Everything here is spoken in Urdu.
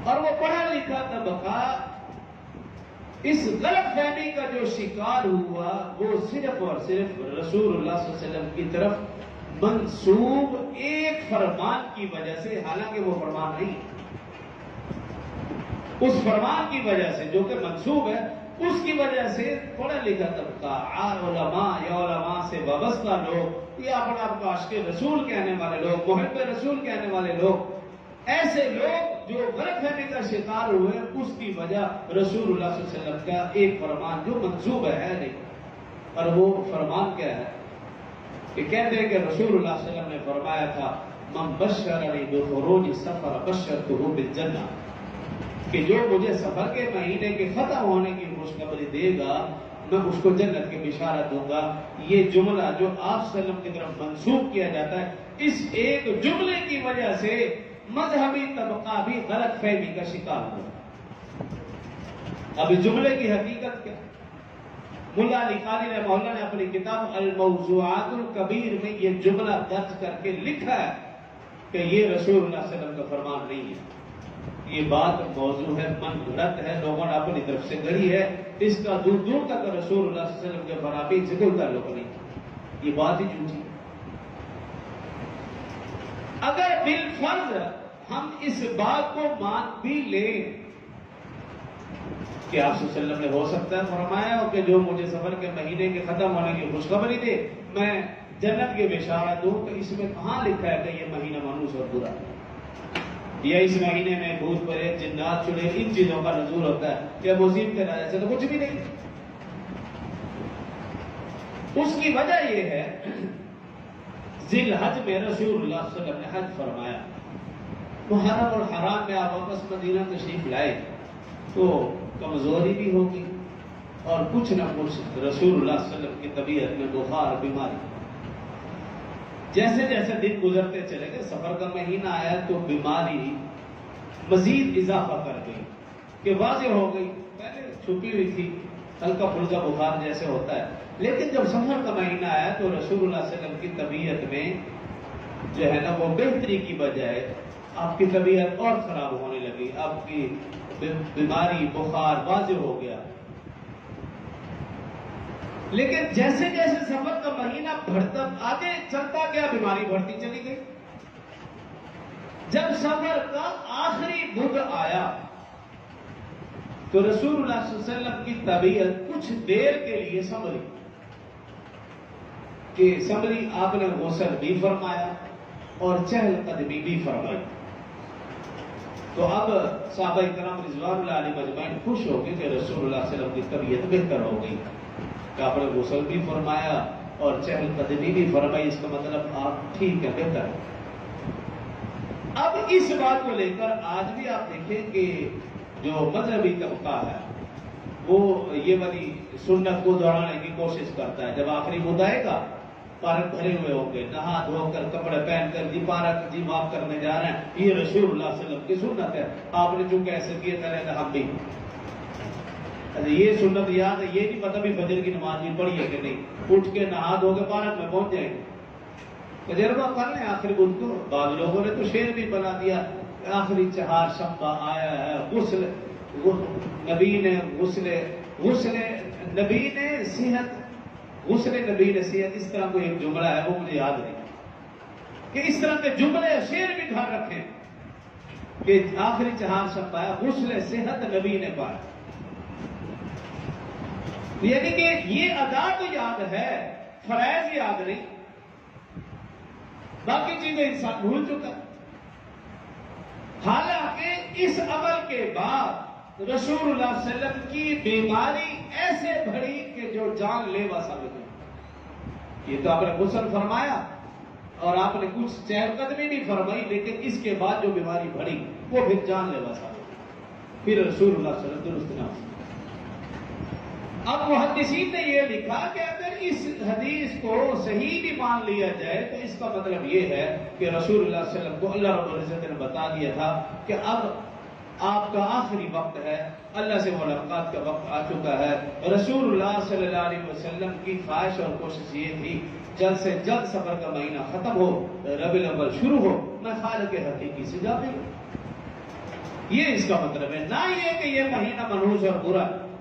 اور وہ پڑھا لکھا طبقہ اس غلط فہمی کا جو شکار ہوا وہ صرف اور صرف رسول اللہ صلی اللہ علیہ وسلم کی طرف منسوب ایک فرمان کی وجہ سے، حالانکہ وہ فرمان نہیں، اس فرمان کی وجہ سے جو کہ منسوب ہے، اس کی وجہ سے پڑھا لکھا طبقہ، علماء یا علماء سے وابستہ لوگ یا اپنے آپ کو عاشق رسول کہنے والے لوگ، محب رسول کہنے والے لوگ، ایسے لوگ جو غلط فہمی کا شکار ہوئے، اس کی وجہ رسول اللہ صلی اللہ علیہ وسلم کا ایک فرمان جو منسوب ہے نہیں۔ اور وہ فرمان کیا ہے کہ کہتے ہیں کہ رسول اللہ صلی اللہ علیہ وسلم نے فرمایا تھا من بشرنی بخروج سفر بشرتہ بالجنہ، کہ جو مجھے سفر کے مہینے کے ختم ہونے کی خوشخبری دے گا میں اس کو جنت کی بشارت دوں گا۔ یہ جملہ جو آپ صلی اللہ علیہ وسلم کی طرف منسوب کیا جاتا ہے، اس ایک جملے کی وجہ سے مذہبی طبقہ بھی غلط فہمی کا شکار ہوا۔ اب اس جملے کی حقیقت کیا؟ ملا علی قاری رحمہ اللہ نے اپنی کتاب الموضوعات الکبیر میں یہ جملہ درج کر کے لکھا ہے کہ یہ رسول اللہ صلی اللہ علیہ وسلم کا فرمان نہیں ہے، یہ بات موضوع ہے، من گھڑت ہے، لوگوں نے اپنی طرف سے گڑھی ہے، اس کا دور دور تک رسول اللہ صلی اللہ علیہ وسلم کے فرامین سے کوئی تعلق نہیں، یہ بات ہی جھوٹی۔ اگر بالفرض ہم اس بات کو مان بھی لیں کہ آپ صلی اللہ علیہ وسلم نے ہو سکتا ہے فرمایا ہو کہ جو مجھے سفر کے مہینے کے ختم ہونے کی خوشخبری دے میں جنت کی بشارت دوں، تو اس میں کہاں لکھا ہے کہ یہ مہینہ منحوس اور برا ہے، یا اس مہینے میں بھوت پریت جنات چڑے ان چیزوں کا نزول ہوتا ہے، یا مصیبتیں نازل، ایسا تو کچھ بھی نہیں۔ اس کی وجہ یہ ہے ذی الحج میں رسول اللہ صلی اللہ علیہ وسلم نے حج فرمایا، محرم اور حرام میں آپ واپس مدینہ تشریف لائے تو کمزوری بھی ہوگی اور کچھ نہ کچھ رسول اللہ صلی اللہ علیہ وسلم کی طبیعت میں بخار بیماری، جیسے جیسے دن گزرتے چلے گئے، سفر کا مہینہ آیا تو بیماری مزید اضافہ کر گئی کہ واضح ہو گئی، پہلے چھپی ہوئی تھی، ہلکا پھلکا بخار جیسے ہوتا ہے، لیکن جب سفر کا مہینہ آیا تو رسول اللہ صلی اللہ علیہ وسلم کی طبیعت میں جو ہے نا وہ بہتری کی بجائے آپ کی طبیعت اور خراب ہونے لگی، آپ کی بیماری بخار واضح ہو گیا۔ لیکن جیسے جیسے سفر کا مہینہ بڑھتا آگے چلتا گیا بیماری بڑھتی چلی گئی، جب سفر کا آخری بدھ آیا تو رسول اللہ صلی اللہ علیہ وسلم کی طبیعت کچھ دیر کے لیے سنبھلی، کہ سنبھلی، آپ نے غسل بھی فرمایا اور چہل قدمی بھی فرمائی۔ تو اب صحابہ کرام رضوان اللہ علیہ مجمعین خوش ہو گئے کہ رسول اللہ صلی اللہ علیہ وسلم کی طبیعت بہتر ہو گئی، کہ آپ نے غسل بھی فرمایا اور چہل قدمی بھی فرمائی، اس کا مطلب آپ ٹھیک ہے، بہتر ہے۔ اب اس بات کو لے کر آج بھی آپ دیکھیں کہ جو مذہبی طبقہ ہے وہ یہ والی سنت کو دوہرانے کی کوشش کرتا ہے، جب آخری بدھ آئے گا پارک بھرے ہوئے ہوں گے، نہا دھو کر کپڑے پہن کر جی پارک جی معاف کرنے جا رہے ہیں، یہ رسول اللہ صلی اللہ علیہ وسلم کی سنت ہے، آپ نے چونکہ ایسے کیے تھے ہم بھی یہ سنت یاد ہے، یہ نہیں پتہ بھی فجر کی نماز بھی پڑھی ہے کہ نہیں، اٹھ کے نہا دھو کے پارک میں پہنچ جائیں گے، تجربہ کر لیں آخری بدھ کو۔ بعض لوگوں نے تو شعر بھی بنا دیا، آخری چہار شنبہ آیا ہے، غسل نبی نے غسل نبی نے صحت، غسل نبی نے صحت، اس طرح کوئی ایک جملہ ہے وہ مجھے یاد نہیں، کہ اس طرح کے جملے شعر بھی گھر رکھیں کہ آخری چہار شب پایا، غسل صحت نبی نے پایا، یعنی کہ یہ ادا تو یاد ہے، فرائض یاد نہیں، باقی چیزیں انسان بھول چکا۔ حالانکہ اس عمل کے بعد رسول اللہ صلی اللہ علیہ وسلم کی بیماری ایسے بڑھی کہ جو جان لیوا ثابت ہوئی۔ یہ تو آپ نے غسل فرمایا اور آپ نے کچھ چہل قدمی بھی فرمائی، لیکن اس کے بعد جو بیماری بڑھی وہ پھر جان لیوا ثابت ہوئی، پھر رسول اللہ صلی اللہ علیہ وسلم درست نہ ہوئی۔ اب محدثین نے یہ لکھا کہ اگر اس حدیث کو صحیح بھی مان لیا جائے تو اس کا مطلب یہ ہے کہ رسول اللہ صلی اللہ علیہ وسلم کو اللہ رب العزت نے بتا دیا تھا کہ اب آپ کا آخری وقت ہے، اللہ سے ملاقات کا وقت آ چکا ہے۔ رسول اللہ صلی اللہ علیہ وسلم کی خواہش اور کوشش یہ تھی جلد سے جلد سفر کا مہینہ ختم ہو، ربیع الاول شروع ہو، میں خالق حقیقی سے جا ملوں۔ یہ اس کا مطلب ہے، نہ یہ کہ یہ مہینہ منحوس اور برا ہے۔